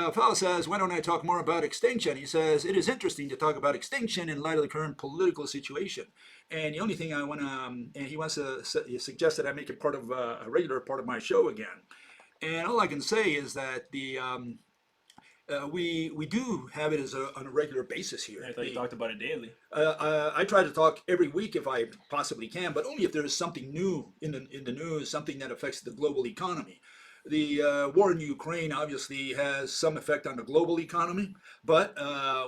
a fellow says, why don't I talk more about extinction? He says, it is interesting to talk about extinction in light of the current political situation. And the only thing I want to, and he wants to suggest that I make it part of a regular part of my show again. And all I can say is that we do have it as on a regular basis here. I thought you talked about it daily. I try to talk every week if I possibly can, but only if there is something new in the news, something that affects the global economy. The war in Ukraine obviously has some effect on the global economy, but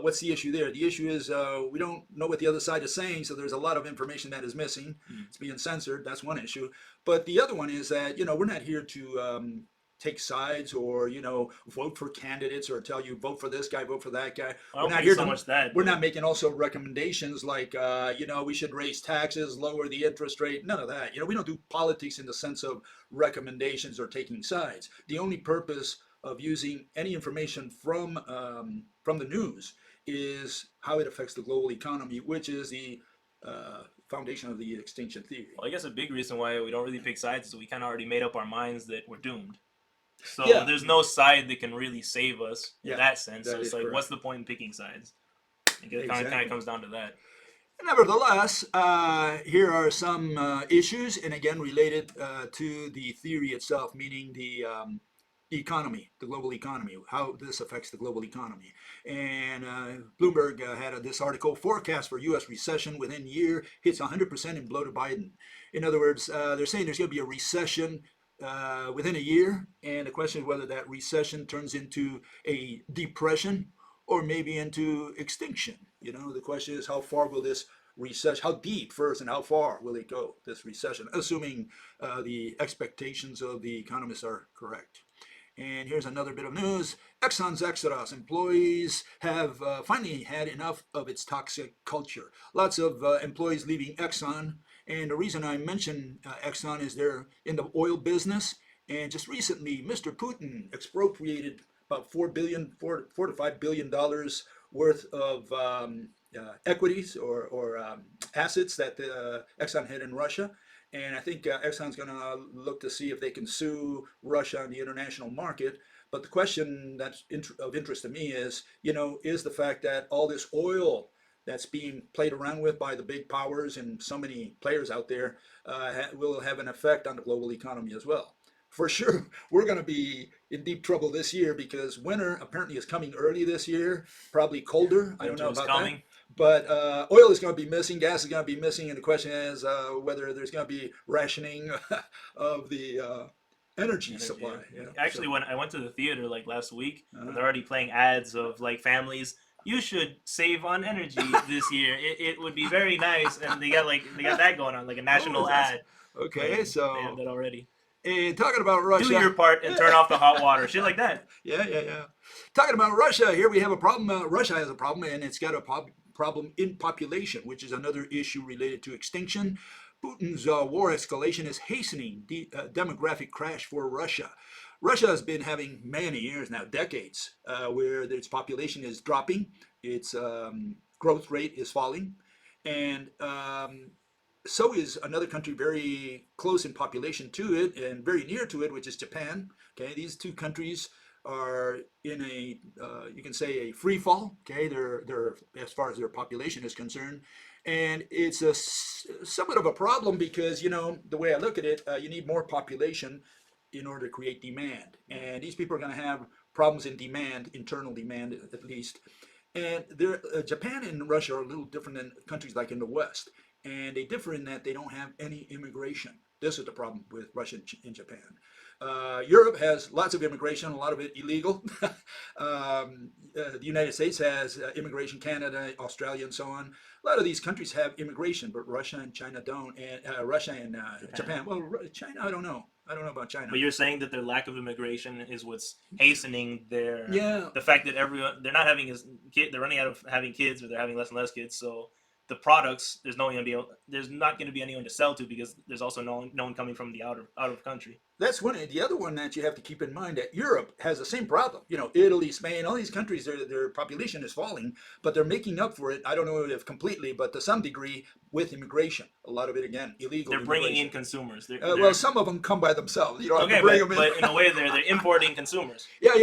what's the issue there? The issue is we don't know what the other side is saying, so there's a lot of information that is missing. It's being censored. That's one issue. But the other one is that we're not here to take sides or vote for candidates or tell you vote for this guy, vote for that guy. We're not here so much that. We're not making also recommendations like we should raise taxes, lower the interest rate. None of that. We don't do politics in the sense of recommendations or taking sides. The only purpose of using any information from the news is how it affects the global economy, which is the foundation of the extinction theory. Well, I guess a big reason why we don't really pick sides is we kind of already made up our minds that we're doomed. So there's no side that can really save us in that sense. So it's like, correct. What's the point in picking sides? It kind of comes down to that. Nevertheless, here are some issues, and again related to the theory itself, meaning the economy, the global economy, how this affects the global economy. And Bloomberg had this article, forecast for U.S. recession within year hits 100% in blow to Biden. In other words, they're saying there's going to be a recession within a year, and the question is whether that recession turns into a depression or maybe into extinction. The question is how far will this recession, how deep first and how far will it go, this recession, assuming the expectations of the economists are correct. And here's another bit of news. Exxon's exodus. Employees have finally had enough of its toxic culture. Lots of employees leaving Exxon. And the reason I mention Exxon is they're in the oil business. And just recently, Mr. Putin expropriated about $4 to $5 billion worth of equities or assets that Exxon had in Russia. And I think Exxon's going to look to see if they can sue Russia on the international market. But the question that's of interest to me is the fact that all this oil that's being played around with by the big powers and so many players out there will have an effect on the global economy as well. For sure, we're going to be in deep trouble this year because winter apparently is coming early this year, probably colder. I don't know about that. But oil is going to be missing, gas is going to be missing, and the question is whether there's going to be rationing of the energy supply. Actually, when I went to the theater like last week, and they're already playing ads of like families. You should save on energy this year. It would be very nice, and they got that going on, like a national ad. Okay, so they have that already. And talking about Russia, do your part and turn off the hot water, shit like that. Yeah. Talking about Russia, here we have a problem. Russia has a problem, and it's got a problem in population, which is another issue related to extinction. Putin's war escalation is hastening the demographic crash for Russia. Russia has been having many years now, decades, where its population is dropping, its growth rate is falling, and so is another country very close in population to it and very near to it, which is Japan. Okay, these two countries are in a you can say a free fall. Okay, they're as far as their population is concerned, and it's a somewhat of a problem because the way I look at it, you need more population in order to create demand, and these people are going to have problems in demand, internal demand at least. And Japan and Russia are a little different than countries like in the West. And they differ in that they don't have any immigration. This is the problem with Russia and Japan. Europe has lots of immigration, a lot of it illegal. The United States has immigration, Canada, Australia, and so on. A lot of these countries have immigration, but Russia and China don't. And Russia and Japan. Well, China, I don't know. I don't know about China. But you're saying that their lack of immigration is what's hastening the fact that they're not having they're running out of having kids, or they're having less and less kids. So the products, there's not going to be anyone to sell to, because there's also no one coming from the out of country. That's one. The other one that you have to keep in mind, that Europe has the same problem. Italy, Spain, all these countries, their population is falling, but they're making up for it. I don't know if completely, but to some degree with immigration. A lot of it, again, illegal. They're bringing in consumers. Well, some of them come by themselves. You don't have okay, to bring them in. But in a way, they're importing consumers. Yeah.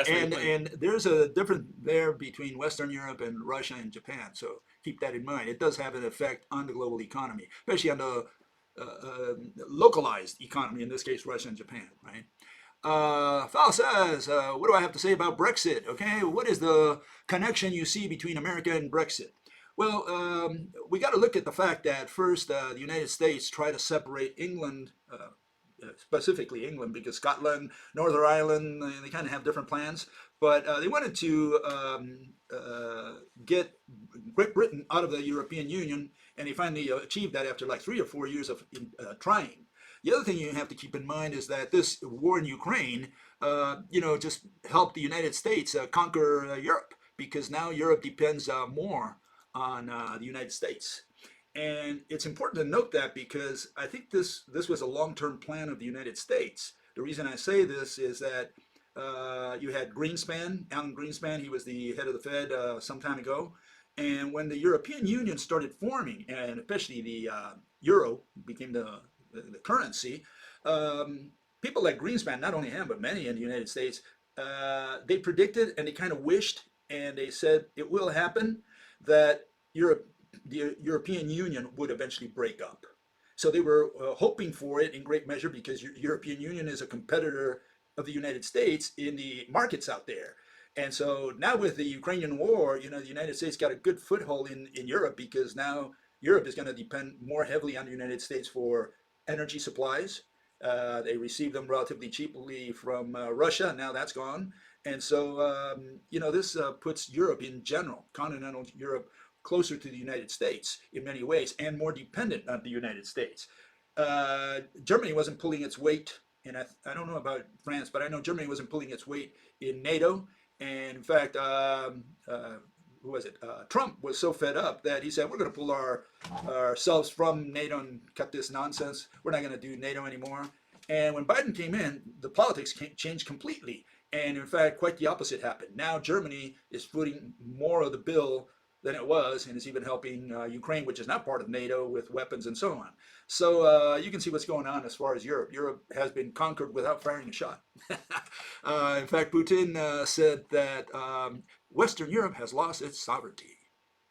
And there's a difference there between Western Europe and Russia and Japan. So keep that in mind. It does have an effect on the global economy, especially on the localized economy, in this case, Russia and Japan, right? Fal says, what do I have to say about Brexit? Okay, what is the connection you see between America and Brexit? Well, we got to look at the fact that first, the United States tried to separate England, specifically England, because Scotland, Northern Ireland, they kind of have different plans, but they wanted to get Great Britain out of the European Union, and they finally achieved that after like 3 or 4 years of trying. The other thing you have to keep in mind is that this war in Ukraine, just helped the United States conquer Europe, because now Europe depends more on the United States. And it's important to note that, because I think this was a long-term plan of the United States. The reason I say this is that you had Greenspan, Alan Greenspan. He was the head of the Fed some time ago. And when the European Union started forming, and especially the euro became the currency, people like Greenspan, not only him, but many in the United States, they predicted and they kind of wished, and they said it will happen, that the European Union would eventually break up. So they were hoping for it in great measure, because European Union is a competitor of the United States in the markets out there. And so now with the Ukrainian war, the United States got a good foothold in Europe, because now Europe is going to depend more heavily on the United States for energy supplies. They receive them relatively cheaply from Russia. Now that's gone. And so, this puts Europe in general, continental Europe, closer to the United States in many ways, and more dependent on the United States. Germany wasn't pulling its weight, and I don't know about France, but I know Germany wasn't pulling its weight in NATO. And in fact, who was it? Trump was so fed up that he said, we're going to pull ourselves from NATO and cut this nonsense. We're not going to do NATO anymore. And when Biden came in, the politics changed completely. And in fact, quite the opposite happened. Now Germany is footing more of the bill than it was, and is even helping Ukraine, which is not part of NATO, with weapons and so on. So you can see what's going on as far as Europe. Europe has been conquered without firing a shot. In fact, Putin said that Western Europe has lost its sovereignty.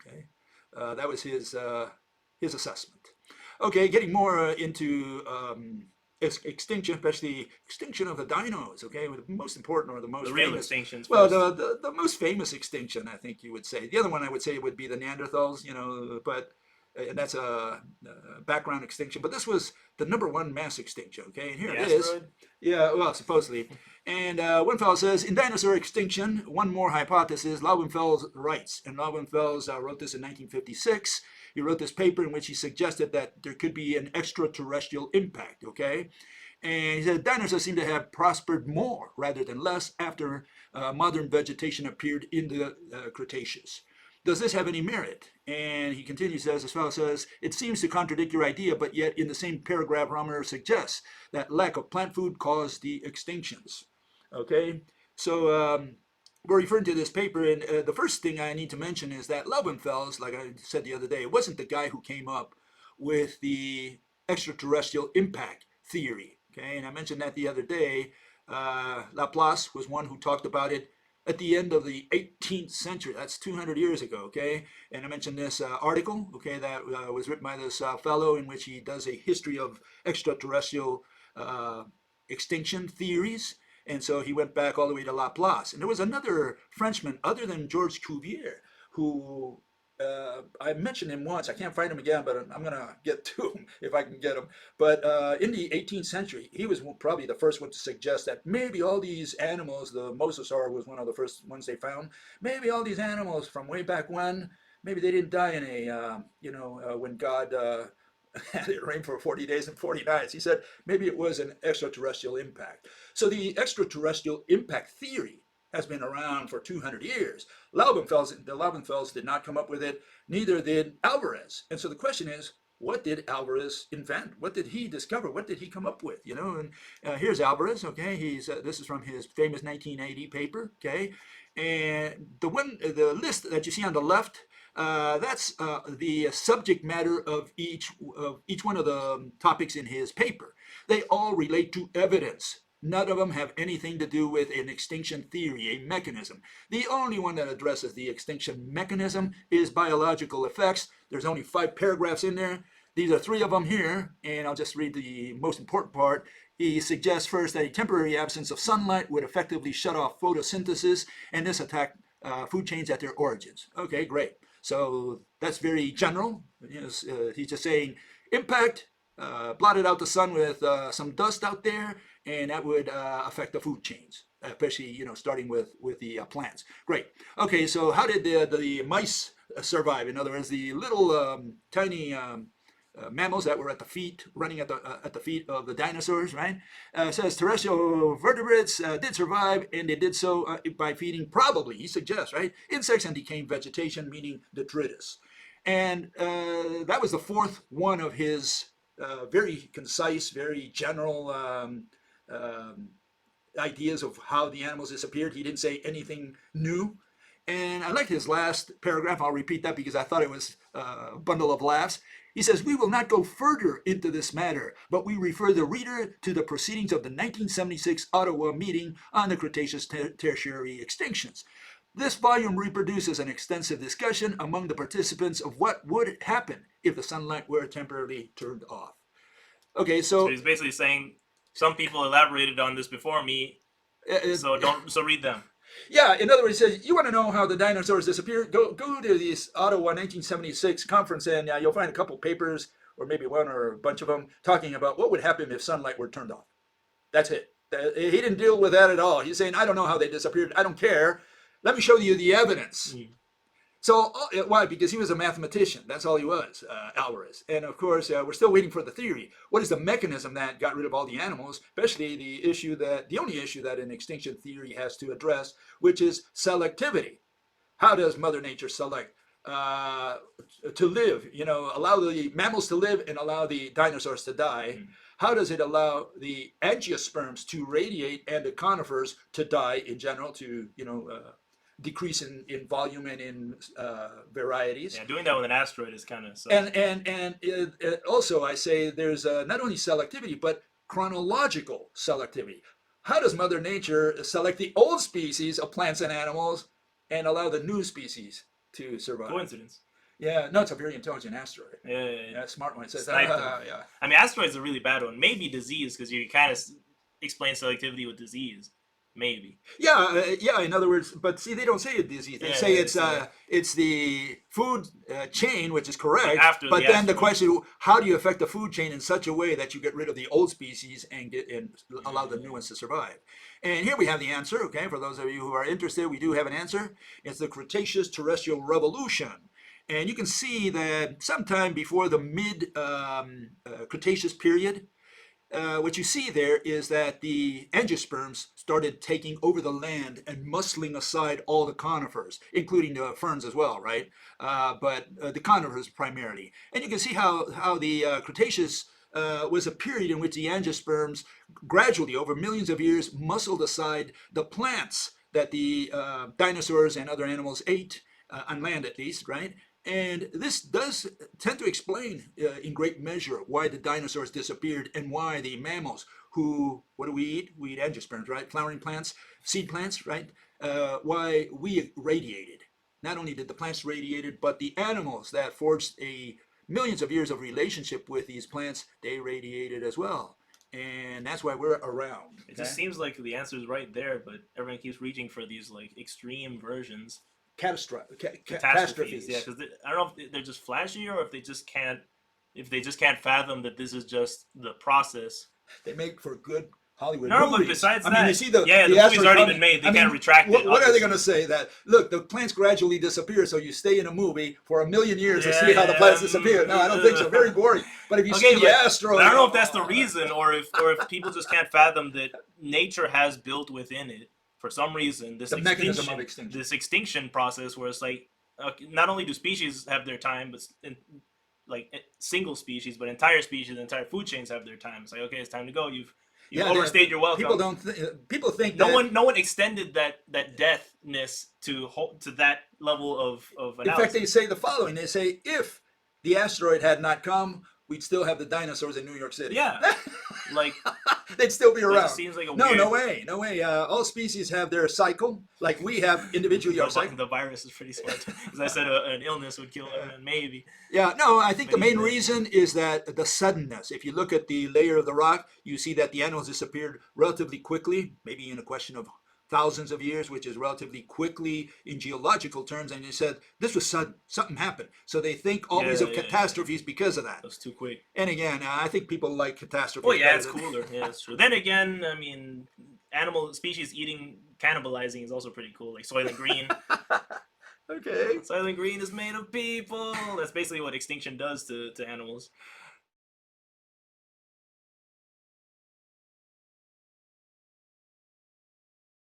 Okay, that was his assessment. Okay, getting more into extinction, especially extinction of the dinos. Okay, the most important, or the most real famous extinctions. Well, the most famous extinction, I think you would say. The other one I would say would be the Neanderthals. But and that's a background extinction. But this was the #1 mass extinction. Okay, and here it is. Yeah, well, supposedly. And one fellow says, in dinosaur extinction, one more hypothesis, Laubenfels writes. And Laubenfels wrote this in 1956. He wrote this paper in which he suggested that there could be an extraterrestrial impact, okay? And he said dinosaurs seem to have prospered more rather than less after modern vegetation appeared in the Cretaceous. Does this have any merit? And he continues, as fellow says, it seems to contradict your idea, but yet in the same paragraph, Romer suggests that lack of plant food caused the extinctions. Okay, so we're referring to this paper, and the first thing I need to mention is that Laubenfels, like I said the other day, wasn't the guy who came up with the extraterrestrial impact theory. Okay, and I mentioned that the other day. Laplace was one who talked about it at the end of the 18th century. That's 200 years ago, okay? And I mentioned this article, okay, that was written by this fellow, in which he does a history of extraterrestrial extinction theories. And so he went back all the way to Laplace. And there was another Frenchman, other than Georges Cuvier, who I mentioned him once. I can't find him again, but I'm going to get to him if I can get him. But in the 18th century, he was probably the first one to suggest that maybe all these animals, the mosasaur was one of the first ones they found, maybe all these animals from way back when, maybe they didn't die in a, when God had it rain for 40 days and 40 nights. He said maybe it was an extraterrestrial impact. So the extraterrestrial impact theory has been around for 200 years. The Laubenfelds did not come up with it, neither did Alvarez. And so the question is, what did Alvarez invent? What did he discover? What did he come up with? You know, and here's Alvarez. Okay, this is from his famous 1980 paper. Okay, and the list that you see on the left, that's the subject matter of each one of the topics in his paper. They all relate to evidence. None of them have anything to do with an extinction theory, a mechanism. The only one that addresses the extinction mechanism is biological effects. There's only 5 paragraphs in there. These are 3 of them here, and I'll just read the most important part. He suggests first that a temporary absence of sunlight would effectively shut off photosynthesis, and this attacked food chains at their origins. Okay, great. So that's very general. He's just saying impact, blotted out the sun with some dust out there, and that would affect the food chains, especially starting with the plants. Great. Okay, so how did the mice survive? In other words, the little tiny mammals that were at the feet, running at the feet of the dinosaurs, right? It says terrestrial vertebrates did survive, and they did so by feeding, probably, he suggests, right, insects and decaying vegetation, meaning detritus. And that was the 4th one of his very concise, very general ideas of how the animals disappeared. He didn't say anything new. And I like his last paragraph. I'll repeat that because I thought it was a bundle of laughs. He says, "We will not go further into this matter, but we refer the reader to the proceedings of the 1976 Ottawa meeting on the Cretaceous tertiary extinctions. This volume reproduces an extensive discussion among the participants of what would happen if the sunlight were temporarily turned off." Okay, so he's basically saying some people elaborated on this before me, so read them. Yeah, in other words, he says, you want to know how the dinosaurs disappeared? Go to this Ottawa 1976 conference, and you'll find a couple papers, or maybe one or a bunch of them, talking about what would happen if sunlight were turned off. That's it. He didn't deal with that at all. He's saying, I don't know how they disappeared. I don't care. Let me show you the evidence. So why? Because he was a mathematician. That's all he was, Alvarez. And of course, we're still waiting for the theory. What is the mechanism that got rid of all the animals? Especially the only issue that an extinction theory has to address, which is selectivity. How does Mother Nature select to live? Allow the mammals to live and allow the dinosaurs to die. How does it allow the angiosperms to radiate and the conifers to die in general, to decrease in volume and in varieties? Yeah, doing that with an asteroid is kind of and also I say there's not only selectivity but chronological selectivity. How does Mother Nature select the old species of plants and animals and allow the new species to survive? Coincidence. Yeah, no, it's a very intelligent asteroid. Yeah. Smart one. It says yeah. I mean, asteroids are a really bad one. Maybe disease, because you kind of explain selectivity with disease. Maybe. Yeah. In other words, but see, they don't say it's disease. They say it's the food chain, which is correct. But then the question: how do you affect the food chain in such a way that you get rid of the old species and allow the new ones to survive? And here we have the answer. Okay, for those of you who are interested, we do have an answer. It's the Cretaceous terrestrial revolution. And you can see that sometime before the mid-Cretaceous period, what you see there is that the angiosperms started taking over the land and muscling aside all the conifers, including the ferns as well, right? But the conifers primarily. And you can see how the Cretaceous was a period in which the angiosperms gradually, over millions of years, muscled aside the plants that the dinosaurs and other animals ate, on land at least, right? And this does tend to explain in great measure why the dinosaurs disappeared and why the mammals who, what do we eat? We eat angiosperms, right? Flowering plants, seed plants, right? Why we radiated. Not only did the plants radiated, but the animals that forged millions of years of relationship with these plants, they radiated as well. And that's why we're around. It just seems like the answer is right there, but everyone keeps reaching for these like extreme versions. Catastrophes. Yeah, because I don't know if they're just flashy or if they just can't fathom that this is just the process. They make for good Hollywood movies. But besides that, you see the movie's already been made. They can't retract it. What are they going to say? That look, the plants gradually disappear, so you stay in a movie for 1 million years to see how the plants disappear. No, I don't think so. Very boring. But if you see the asteroid, I don't know if that's the reason, or if people just can't fathom that nature has built within it for some reason, the mechanism of extinction. This extinction process, where it's like, not only do species have their time, but single species, but entire species, entire food chains have their time. It's like, okay, it's time to go. You've overstayed your welcome. People think no one extended that deathness to that level of analysis. In fact, they say the following. They say, if the asteroid had not come, we'd still have the dinosaurs in New York City. Yeah. Like, they'd still be around. It seems like no way. All species have their cycle, like we have individually our cycle. The virus is pretty smart, because I said an illness would kill everyone, maybe. Yeah, no, I think the main reason is that the suddenness. If you look at the layer of the rock, you see that the animals disappeared relatively quickly, maybe in a question of thousands of years, which is relatively quickly in geological terms, and they said this was sudden, something happened. So they think always of catastrophes because of that. That was too quick. And again, I think people like catastrophes. Oh yeah, it's cooler. Yeah, it's true. Then again, I mean, animal species cannibalizing is also pretty cool. Like Soylent Green. Okay. Soylent Green is made of people. That's basically what extinction does to animals.